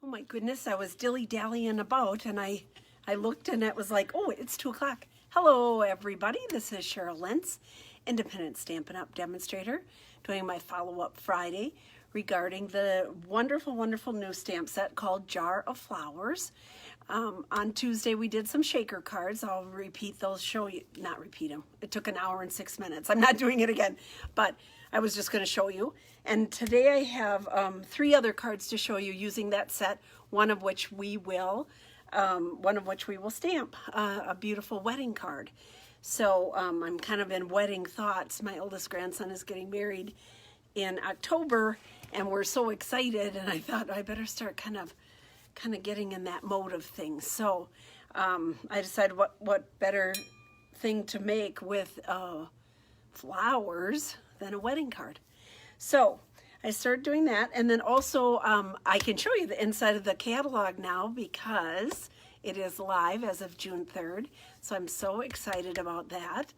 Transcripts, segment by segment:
Oh my goodness, I was dilly-dallying about and I looked and it was like, oh, it's 2 o'clock. Hello everybody, this is Cheryl Lentz, independent Stampin' Up! Demonstrator, doing my follow-up Friday regarding the wonderful, wonderful new stamp set called Jar of Flowers. On Tuesday we did some shaker cards. I'll repeat those, show you, not repeat them. It took an hour and 6 minutes. I'm not doing it again, but I was just going to show you. And today I have 3 other cards to show you using that set, one of which we will stamp a beautiful wedding card. So I'm kind of in wedding thoughts. My oldest grandson is getting married in October, and we're so excited, and I thought I better start kind of getting in that mode of things. So I decided what better thing to make with flowers than a wedding card. So I started doing that, and then also I can show you the inside of the catalog now because it is live as of June 3rd. So I'm so excited about that.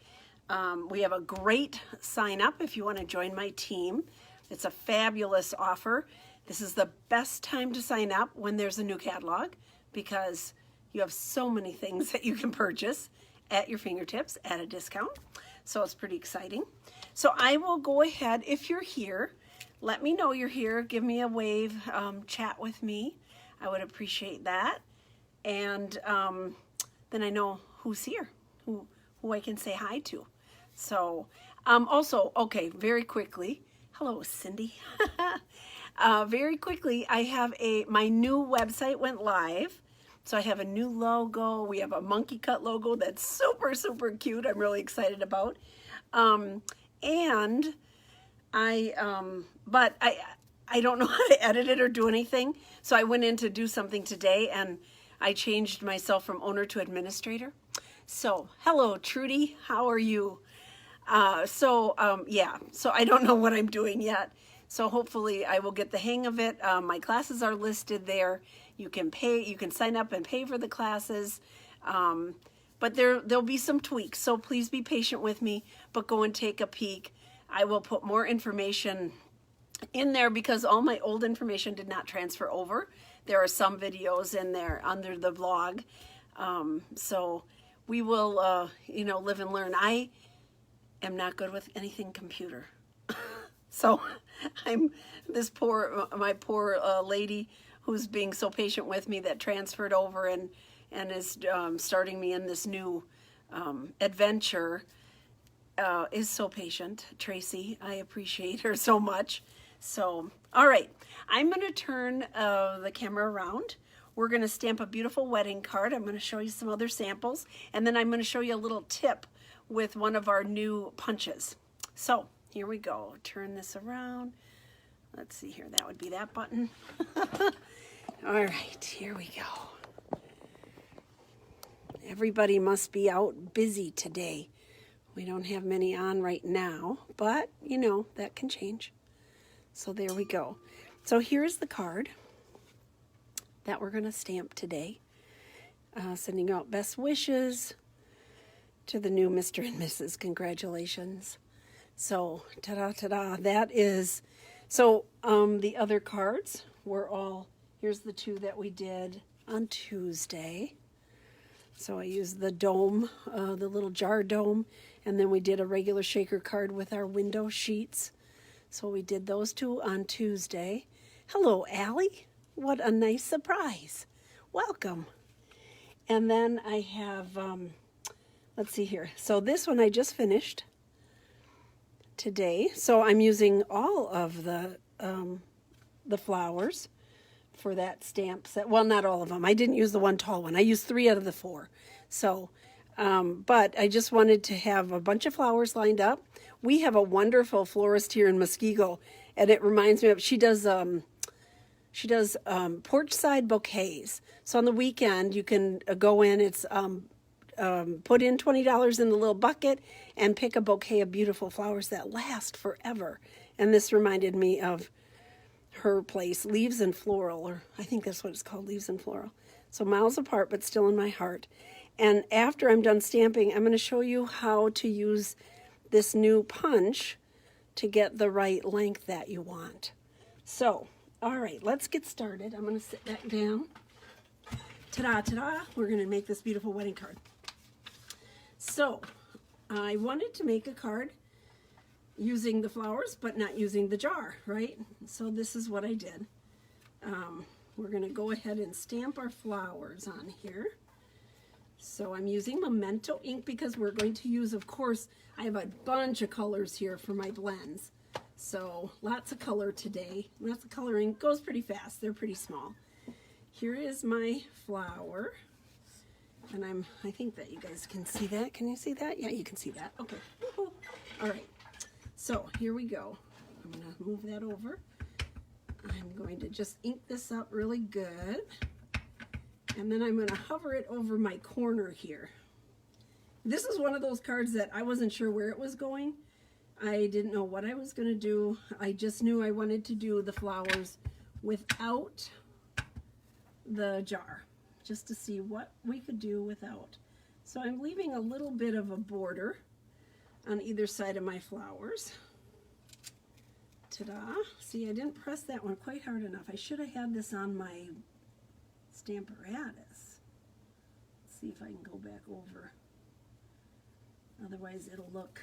We have a great sign up if you want to join my team. It's a fabulous offer. This is the best time to sign up when there's a new catalog because you have so many things that you can purchase at your fingertips at a discount. So it's pretty exciting. So I will go ahead, if you're here, let me know you're here. Give me a wave, chat with me. I would appreciate that. And then I know who's here, who I can say hi to. So also, okay, very quickly, hello, Cindy. Very quickly, I have my new website went live. So I have a new logo. We have a monkey cut logo that's super, super cute. I'm really excited about. And but I don't know how to edit it or do anything. So I went in to do something today and I changed myself from owner to administrator. So hello, Trudy, how are you? Yeah, so I don't know what I'm doing yet. So hopefully I will get the hang of it. My classes are listed there. You can sign up and pay for the classes. But there'll be some tweaks, so please be patient with me, but go and take a peek. I will put more information in there because all my old information did not transfer over. There are some videos in there under the vlog. So we will, live and learn. I am not good with anything computer. So I'm my poor lady who's being so patient with me that transferred over and is starting me in this new adventure, is so patient. Tracy, I appreciate her so much. So, all right, I'm going to turn the camera around. We're going to stamp a beautiful wedding card. I'm going to show you some other samples, and then I'm going to show you a little tip with one of our new punches. So, here we go. Turn this around. Let's see here. That would be that button. All right, here we go. Everybody must be out busy today. We don't have many on right now, but that can change. So there we go. So here's the card that we're going to stamp today. Sending out best wishes to the new Mr. and Mrs. Congratulations. So ta-da, ta-da. That is, so the other cards were all, here's the 2 that we did on Tuesday. So I used the dome, the little jar dome, and then we did a regular shaker card with our window sheets. So we did those 2 on Tuesday. Hello, Allie. What a nice surprise. Welcome. And then I have, let's see here. So this one I just finished today. So I'm using all of the flowers for that stamp set. Well, not all of them. I didn't use the one tall one. I used 3 out of the 4. So, but I just wanted to have a bunch of flowers lined up. We have a wonderful florist here in Muskego, and it reminds me of, she does porch side bouquets. So on the weekend, you can go in, it's put in $20 in the little bucket and pick a bouquet of beautiful flowers that last forever. And this reminded me of her place, Leaves and Floral, or I think that's what it's called, Leaves and Floral. So miles apart, but still in my heart. And after I'm done stamping, I'm going to show you how to use this new punch to get the right length that you want. So All right, let's get started. I'm going to sit back down. Ta-da, ta-da. We're going to make this beautiful wedding card. So, I wanted to make a card using the flowers, but not using the jar, right? So this is what I did. We're going to go ahead and stamp our flowers on here. So I'm using Memento ink because we're going to use, of course, I have a bunch of colors here for my blends. So lots of color today. Lots of coloring. Goes pretty fast. They're pretty small. Here is my flower. And I think that you guys can see that. Can you see that? Yeah, you can see that. Okay. Woo-hoo. All right. So here we go. I'm going to move that over. I'm going to just ink this up really good. And then I'm going to hover it over my corner here. This is one of those cards that I wasn't sure where it was going. I didn't know what I was going to do. I just knew I wanted to do the flowers without the jar, just to see what we could do without. So I'm leaving a little bit of a border on either side of my flowers. Ta-da. See, I didn't press that one quite hard enough. I should have had this on my Stamparatus. Let's see if I can go back over. Otherwise it'll look...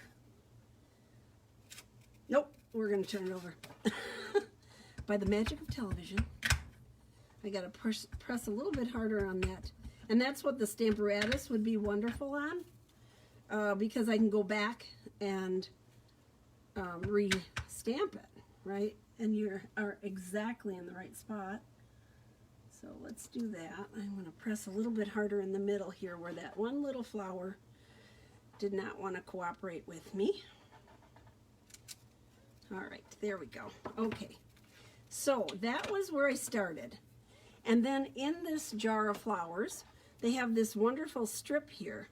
Nope, we're going to turn it over. By the magic of television, I got to press a little bit harder on that. And that's what the Stamparatus would be wonderful on, because I can go back and re-stamp it, right? And you are exactly in the right spot. So let's do that. I'm going to press a little bit harder in the middle here where that one little flower did not want to cooperate with me. All right, there we go. Okay, so that was where I started. And then in this jar of flowers, they have this wonderful strip here.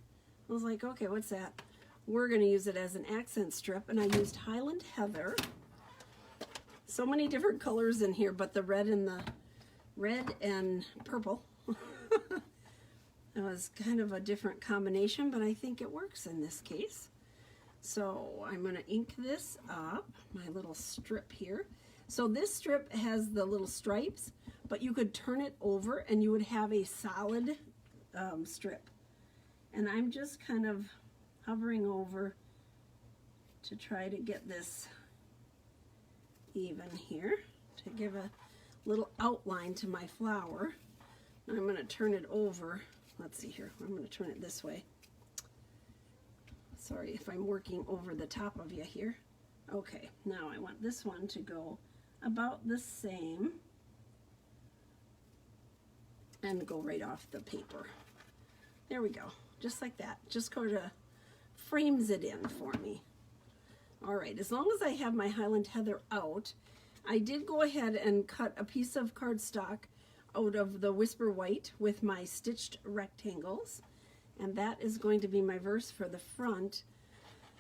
I was like, okay, what's that? We're going to use it as an accent strip, and I used Highland Heather. So many different colors in here, but the red and purple. It was kind of a different combination, but I think it works in this case. So I'm going to ink this up, my little strip here. So this strip has the little stripes, but you could turn it over and you would have a solid strip. And I'm just kind of hovering over to try to get this even here, to give a little outline to my flower. And I'm going to turn it over. Let's see here. I'm going to turn it this way. Sorry if I'm working over the top of you here. Okay, now I want this one to go about the same and go right off the paper. There we go, just like that. Just kind of frames it in for me. All right, as long as I have my Highland Heather out, I did go ahead and cut a piece of cardstock out of the Whisper White with my stitched rectangles. And that is going to be my verse for the front,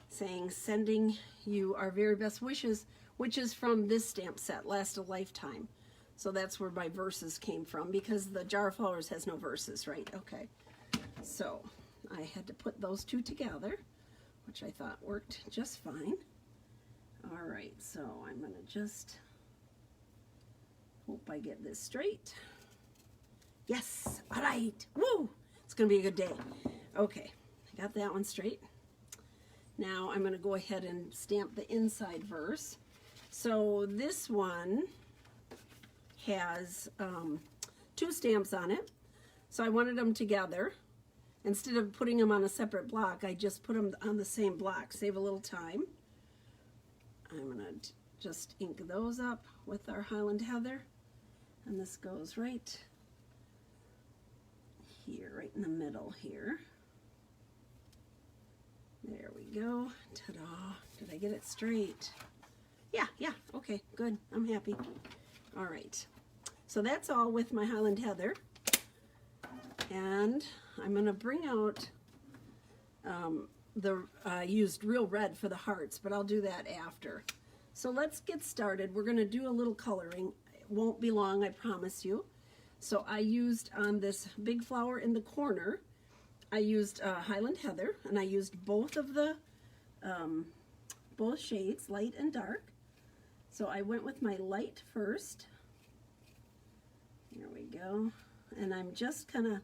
saying, sending you our very best wishes, which is from this stamp set, Last a Lifetime. So that's where my verses came from, because the Jar of Flowers has no verses, right? Okay. So I had to put those two together, which I thought worked just fine. All right, so I'm going to just hope I get this straight. Yes, all right, woo! It's going to be a good day. Okay, I got that one straight. Now I'm going to go ahead and stamp the inside verse. So this one has two stamps on it. So I wanted them together. Instead of putting them on a separate block, I just put them on the same block. Save a little time. I'm going to just ink those up with our Highland Heather. And this goes right here, right in the middle here. There we go. Ta-da. Did I get it straight? Yeah, okay, good. I'm happy. All right. So that's all with my Highland Heather. And I'm going to bring out I used real red for the hearts, but I'll do that after. So let's get started. We're going to do a little coloring. It won't be long, I promise you. So I used on this big flower in the corner, I used Highland Heather, and I used both of the, both shades, light and dark. So I went with my light first, Here we go. And I'm just kind of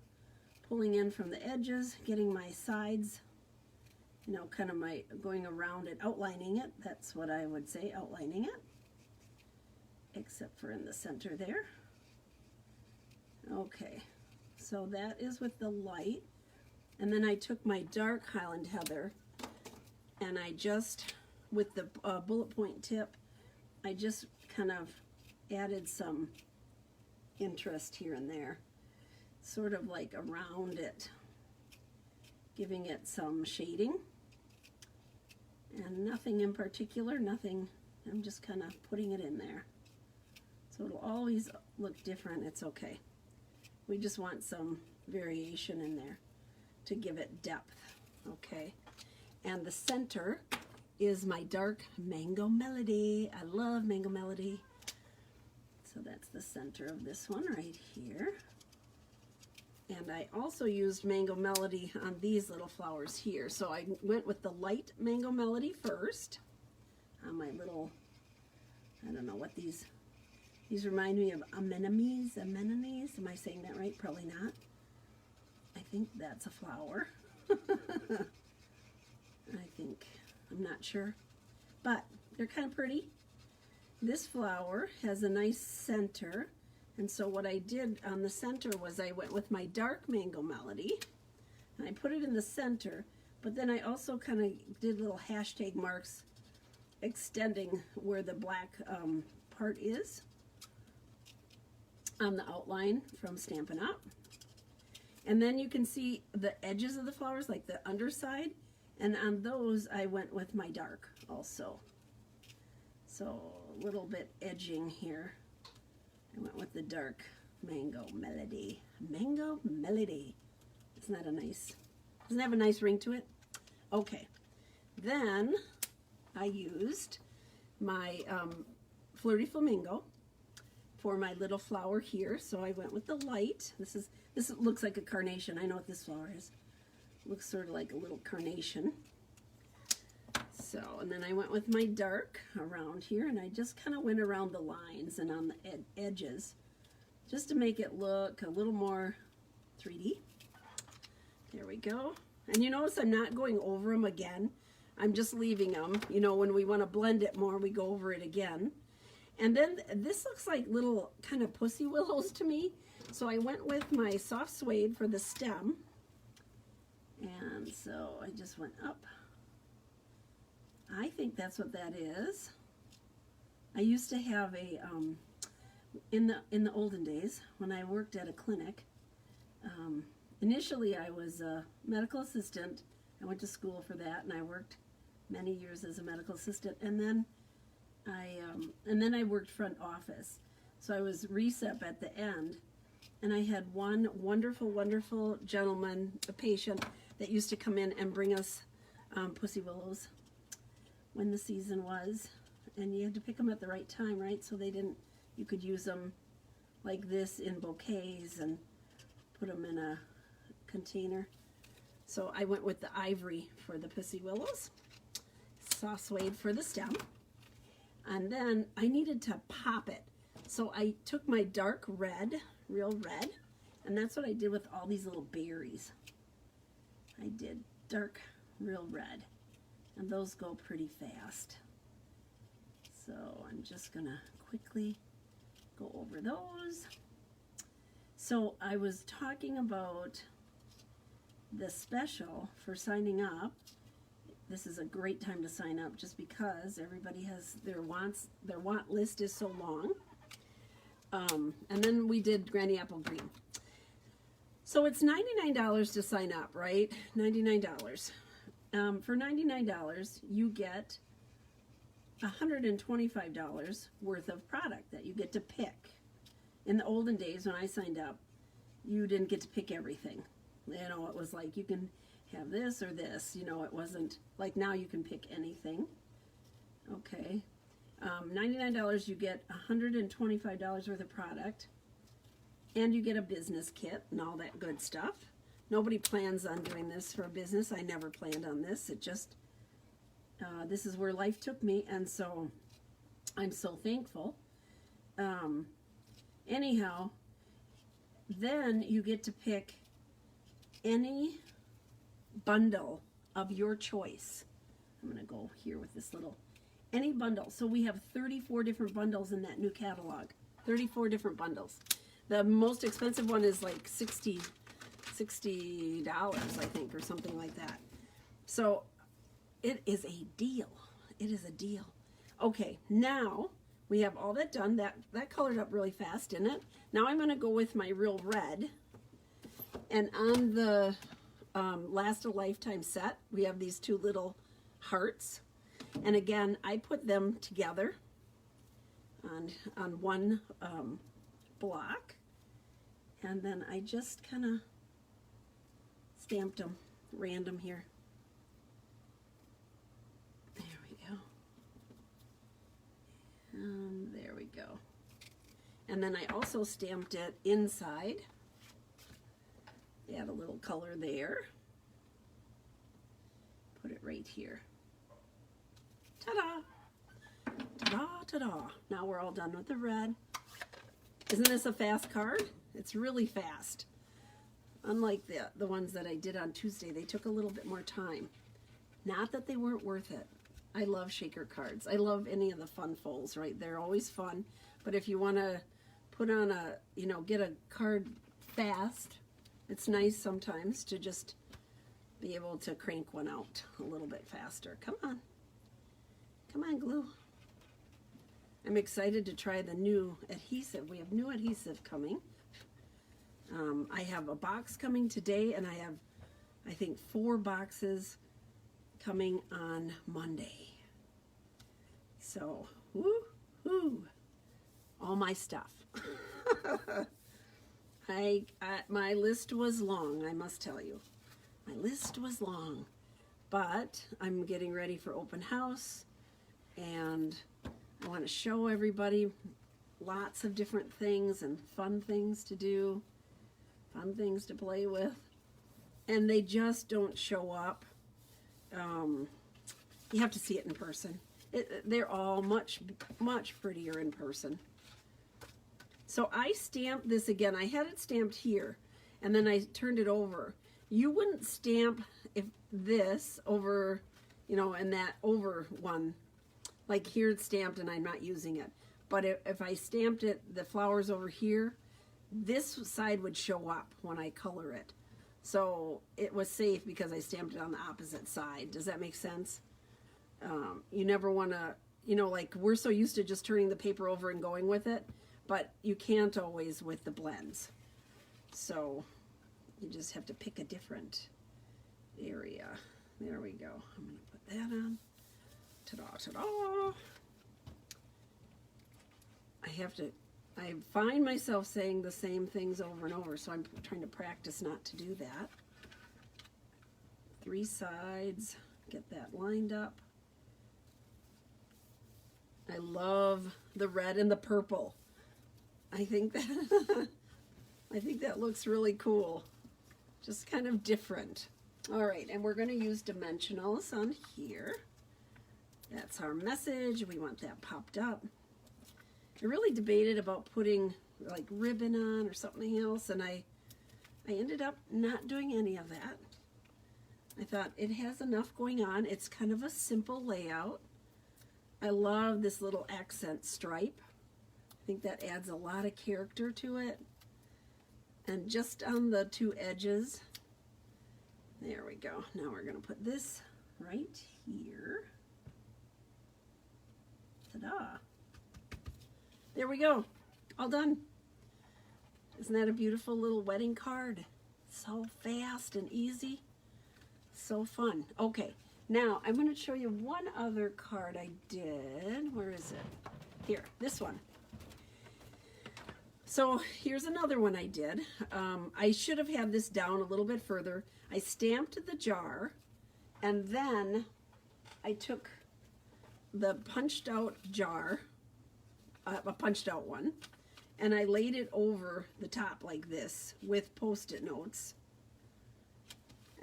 pulling in from the edges, getting my sides, you know, kind of going around it, outlining it. That's what I would say, outlining it. Except for in the center there. Okay, so that is with the light. And then I took my dark Highland Heather and I just, with the bullet point tip, I just kind of added some interest here and there, sort of like around it, giving it some shading. And nothing in particular, nothing, I'm just kind of putting it in there. So it'll always look different, it's okay. We just want some variation in there to give it depth, okay? And the center is my dark Mango Melody. I love Mango Melody. So that's the center of this one right here. And I also used Mango Melody on these little flowers here. So I went with the light Mango Melody first on my little, I don't know what these remind me of anemones. Anemones, am I saying that right? Probably not. I think that's a flower. I think, I'm not sure. But they're kind of pretty. This flower has a nice center. And so what I did on the center was I went with my dark Mango Melody. And I put it in the center. But then I also kind of did little hashtag marks extending where the black part is on the outline from Stampin' Up. And then you can see the edges of the flowers, like the underside, and on those I went with my dark also. So a little bit edging here. I went with the dark Mango Melody. Mango Melody. Isn't that a nice, doesn't it have a nice ring to it? Okay. Then I used my Flirty Flamingo for my little flower here. So I went with the light. This looks like a carnation. I know what this flower is. Looks sort of like a little carnation. So, and then I went with my dark around here, and I just kind of went around the lines and on the edges just to make it look a little more 3D. There we go. And you notice I'm not going over them again. I'm just leaving them. You know, when we want to blend it more, we go over it again. And then this looks like little kind of pussy willows to me. So I went with my soft suede for the stem. And so I just went up. I think that's what that is. I used to have a, in the olden days when I worked at a clinic, initially I was a medical assistant. I went to school for that and I worked many years as a medical assistant, and then I worked front office. So I was recep at the end, and I had one wonderful, wonderful gentleman, a patient, that used to come in and bring us pussy willows when the season was, and you had to pick them at the right time, right? So they didn't, you could use them like this in bouquets and put them in a container. So I went with the ivory for the pussy willows, soft suede for the stem, and then I needed to pop it. So I took my dark red, real red, and that's what I did with all these little berries. I did dark, real red, and those go pretty fast. So I'm just gonna quickly go over those. So I was talking about the special for signing up. This is a great time to sign up just because everybody has their want list is so long. And then we did Granny Apple Green. So it's $99 to sign up, right? $99. For $99, you get $125 worth of product that you get to pick. In the olden days when I signed up, you didn't get to pick everything. You know, it was like you can have this or this. You know, it wasn't like now you can pick anything. Okay. $99, you get $125 worth of product, and you get a business kit and all that good stuff. Nobody plans on doing this for a business. I never planned on this. It just, this is where life took me, and so I'm so thankful. Anyhow, then you get to pick any bundle of your choice. I'm going to go here with this little, any bundle. So we have 34 different bundles in that new catalog. 34 different bundles. The most expensive one is like $60, I think, or something like that. So it is a deal. It is a deal. Okay, now we have all that done. That colored up really fast, didn't it? Now I'm going to go with my real red. And on the Last a Lifetime set, we have these two little hearts. And again, I put them together on one block. And then I just kind of stamped them random here. There we go. And there we go. And then I also stamped it inside. Add a little color there. Put it right here. Ta-da! Ta-da, ta-da. Now we're all done with the red. Isn't this a fast card? It's really fast. Unlike the ones that I did on Tuesday, they took a little bit more time. Not that they weren't worth it. I love shaker cards. I love any of the fun folds, right? They're always fun. But if you want to put on a, get a card fast, it's nice sometimes to just be able to crank one out a little bit faster. Come on. Come on, glue. I'm excited to try the new adhesive. We have new adhesive coming. I have a box coming today, and I have, I think, 4 boxes coming on Monday. So, woo-hoo, all my stuff. My list was long, I must tell you. My list was long, but I'm getting ready for open house, and I want to show everybody lots of different things and fun things to do, fun things to play with, and they just don't show up. You have to see it in person. They're all much prettier in person. So I stamped this again. I had it stamped here, and then I turned it over. You wouldn't stamp this over, and that over one. Like here it's stamped and I'm not using it. But if I stamped it, the flowers over here, this side would show up when I color it. So it was safe because I stamped it on the opposite side. Does that make sense? You never want to, like we're so used to just turning the paper over and going with it, but you can't always with the blends. So you just have to pick a different area. There we go. I'm going to put that on. Ta-da, ta-da. I find myself saying the same things over and over, so I'm trying to practice not to do that. 3 sides, get that lined up. I love the red and the purple. I think that looks really cool. Just kind of different. All right, and we're going to use dimensionals on here. That's our message. We want that popped up. I really debated about putting like ribbon on or something else, and I ended up not doing any of that. I thought it has enough going on. It's kind of a simple layout. I love this little accent stripe. I think that adds a lot of character to it. And just on the 2 edges, there we go. Now we're going to put this right here. Ta-da! There we go. All done. Isn't that a beautiful little wedding card? So fast and easy. So fun. Okay, now I'm going to show you one other card I did. Where is it? Here, this one. So here's another one I did. I should have had this down a little bit further. I stamped the jar, and then I took the punched out jar, a punched out one, and I laid it over the top like this with Post-it notes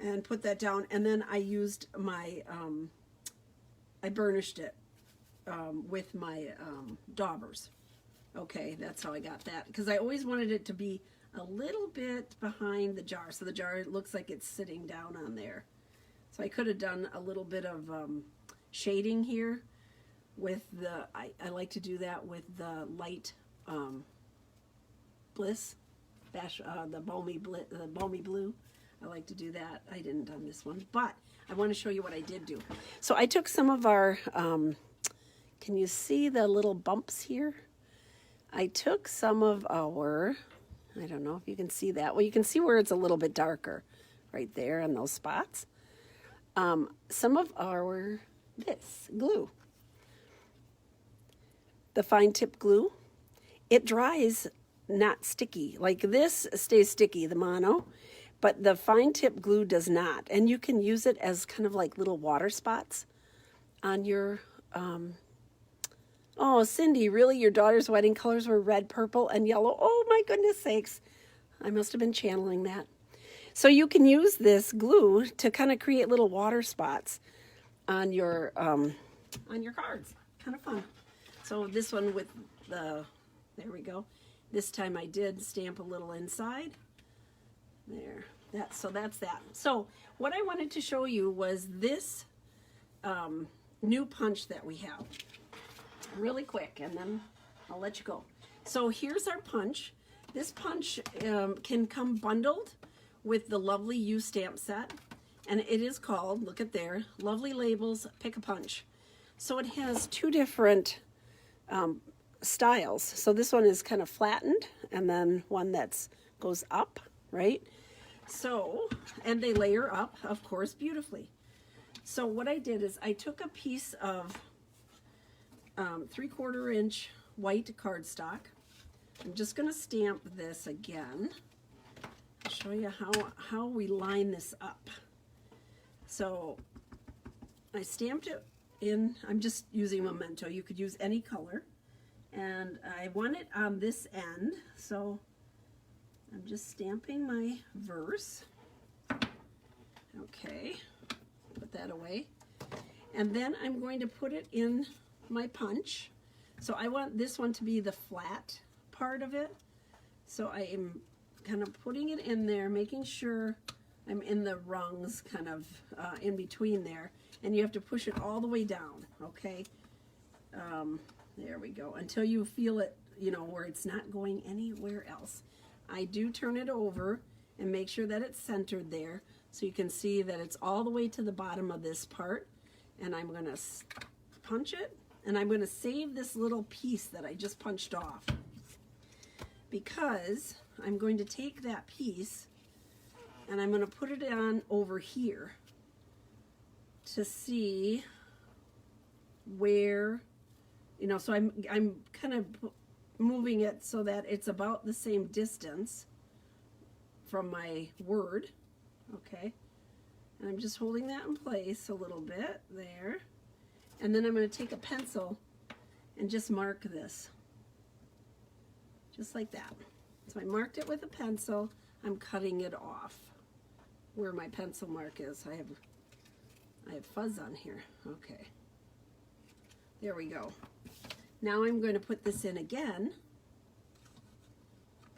and put that down, and then I used my, I burnished it with my daubers. Okay, that's how I got that, because I always wanted it to be a little bit behind the jar. So the jar looks like it's sitting down on there. So I could have done a little bit of shading here with the, I like to do that with the light Bliss, the balmy blue. I like to do that. I didn't on this one, but I want to show you what I did do. So I took some of our, can you see the little bumps here? I took some of our, I don't know if you can see that. Well, you can see where it's a little bit darker right there in those spots. Some of our, this glue, the fine tip glue, it dries not sticky. Like this stays sticky, the mono, but the fine tip glue does not. And you can use it as kind of like little water spots on your, oh, Cindy, really? Your daughter's wedding colors were red, purple, and yellow? Oh, my goodness sakes. I must have been channeling that. So you can use this glue to kind of create little water spots on your cards. Kind of fun. So this one with the, there we go. This time I did stamp a little inside. There. So that's that. So what I wanted to show you was this new punch that we have. Really quick, and then I'll let you go. So here's our punch. This punch can come bundled with the Lovely You stamp set, and it is called, look at there, Lovely Labels Pick a Punch. So it has two different styles. So this one is kind of flattened, and then one that's goes up, right? So, and they layer up, of course, beautifully. So what I did is I took a piece of 3/4 inch white cardstock. I'm just going to stamp this again. I'll show you how we line this up. So I stamped it in, I'm just using Memento. You could use any color. And I want it on this end, so I'm just stamping my verse. Okay, put that away. And then I'm going to put it in my punch. So I want this one to be the flat part of it. So I am kind of putting it in there, making sure I'm in the rungs kind of in between there. And you have to push it all the way down, okay? There we go, until you feel it, you know, where it's not going anywhere else. I do turn it over and make sure that it's centered there, so you can see that it's all the way to the bottom of this part. And I'm going to punch it, and I'm going to save this little piece that I just punched off, because I'm going to take that piece and I'm going to put it on over here to see where, you know, so I'm kind of moving it so that it's about the same distance from my word, okay? And I'm just holding that in place a little bit there. And then I'm going to take a pencil and just mark this, just like that. So I marked it with a pencil. I'm cutting it off where my pencil mark is. I have fuzz on here. Okay, there we go. Now I'm going to put this in again,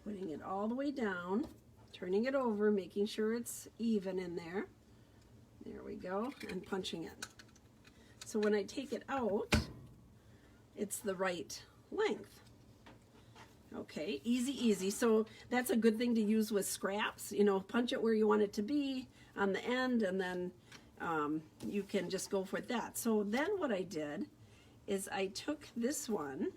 putting it all the way down, turning it over, making sure it's even in there. There we go, and punching it. So when I take it out, it's the right length. Okay, easy, easy. So that's a good thing to use with scraps. You know, punch it where you want it to be on the end, and then you can just go for that. So then what I did is I took this one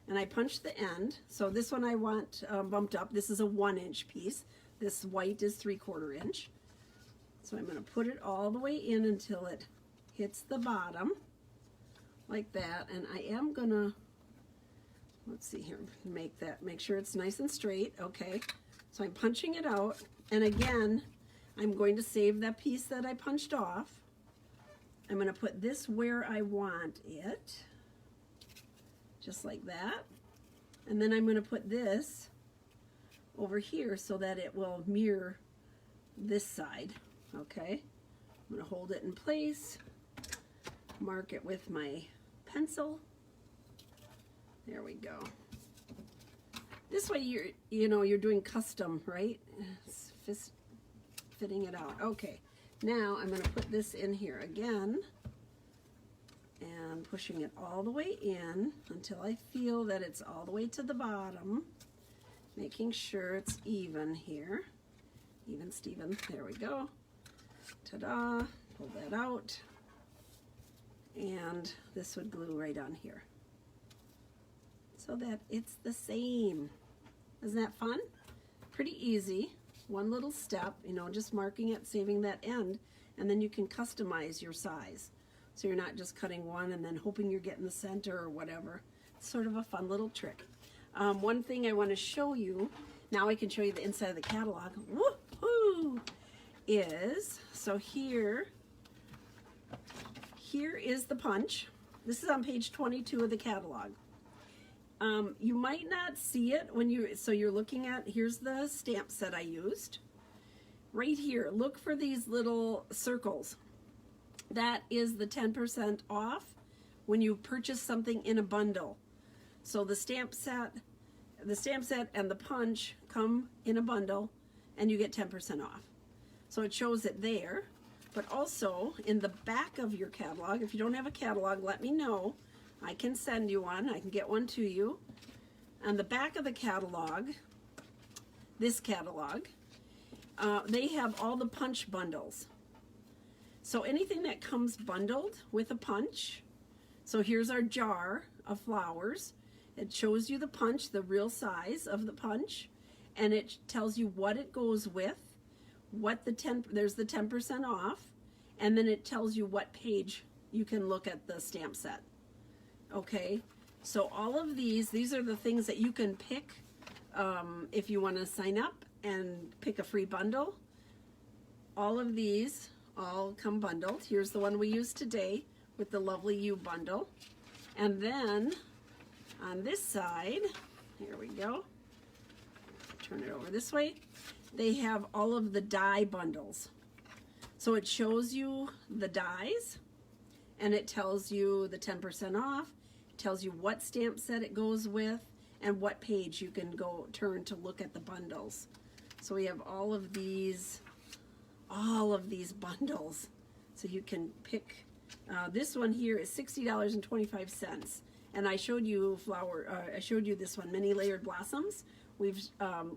and I punched the end. So this one I want bumped up. This is a 1-inch piece. This white is 3/4 inch. So I'm going to put it all the way in until it hits the bottom like that. And I am going to, let's see here, make sure it's nice and straight. Okay, so I'm punching it out, and again I'm going to save that piece that I punched off. I'm going to put this where I want it, just like that, and then I'm going to put this over here so that it will mirror this side. Okay, I'm going to hold it in place, mark it with my pencil. There we go. This way you're doing custom, right? It's just fitting it out. Okay, now I'm going to put this in here again and pushing it all the way in until I feel that it's all the way to the bottom, making sure it's even here. Even Steven, there we go. Ta-da, pull that out. And this would glue right on here so that it's the same. Isn't that fun? Pretty easy. One little step, just marking it, saving that end, and then you can customize your size. So you're not just cutting one and then hoping you're getting the center or whatever. It's sort of a fun little trick. One thing I want to show you, now I can show you the inside of the catalog, woohoo, is, so here is the punch. This is on page 22 of the catalog. You might not see it when you're looking at, here's the stamp set I used. Right here, look for these little circles. That is the 10% off when you purchase something in a bundle. So the stamp set and the punch come in a bundle and you get 10% off. So it shows it there, but also in the back of your catalog, if you don't have a catalog, let me know. I can send you one. I can get one to you. On the back of the catalog, this catalog, they have all the punch bundles. So anything that comes bundled with a punch, so here's our jar of flowers. It shows you the punch, the real size of the punch, and it tells you what it goes with, there's the 10% off, and then it tells you what page you can look at the stamp set. Okay, so all of these are the things that you can pick if you want to sign up and pick a free bundle. All of these all come bundled. Here's the one we used today with the Lovely You bundle. And then on this side, here we go, turn it over this way, they have all of the die bundles. So it shows you the dies and it tells you the 10% off. Tells you what stamp set it goes with and what page you can go turn to look at the bundles. So we have all of these bundles. So you can pick, this one here is $60.25. And I showed you I showed you this one, Many Layered Blossoms. We've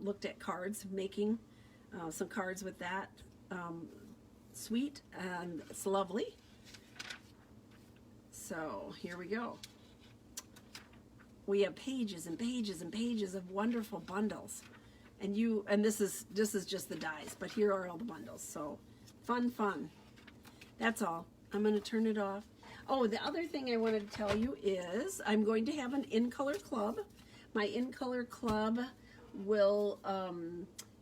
looked at cards, making some cards with that sweet, and it's lovely. So here we go. We have pages and pages and pages of wonderful bundles, and this is just the dies, but here are all the bundles. So fun. That's all. I'm going to turn it off. Oh, the other thing I wanted to tell you is I'm going to have an In Color Club. My In Color Club will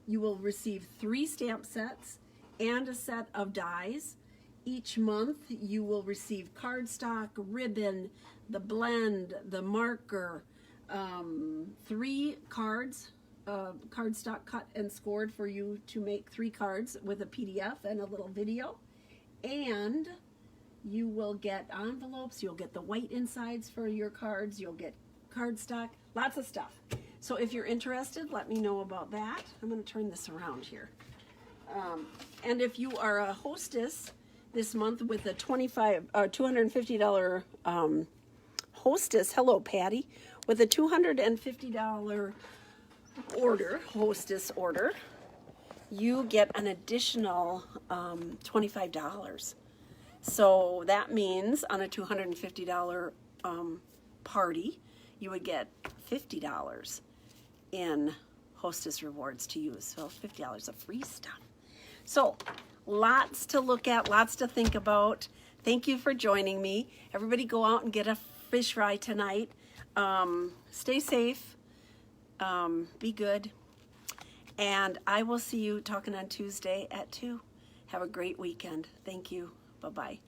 you will receive 3 stamp sets and a set of dies. Each month you will receive cardstock, ribbon, the blend, the marker, 3 cards, cardstock cut and scored for you to make 3 cards with a PDF and a little video. And you will get envelopes, you'll get the white insides for your cards, you'll get cardstock, lots of stuff. So if you're interested, let me know about that. I'm going to turn this around here. And if you are a hostess this month with a $250 hostess, hello Patty, with a $250 hostess order, you get an additional $25. So that means on a $250 party, you would get $50 in hostess rewards to use. So $50 of free stuff. So lots to look at, lots to think about. Thank you for joining me. Everybody go out and get a fish fry tonight. Stay safe. Be good. And I will see you talking on Tuesday at 2. Have a great weekend. Thank you. Bye-bye.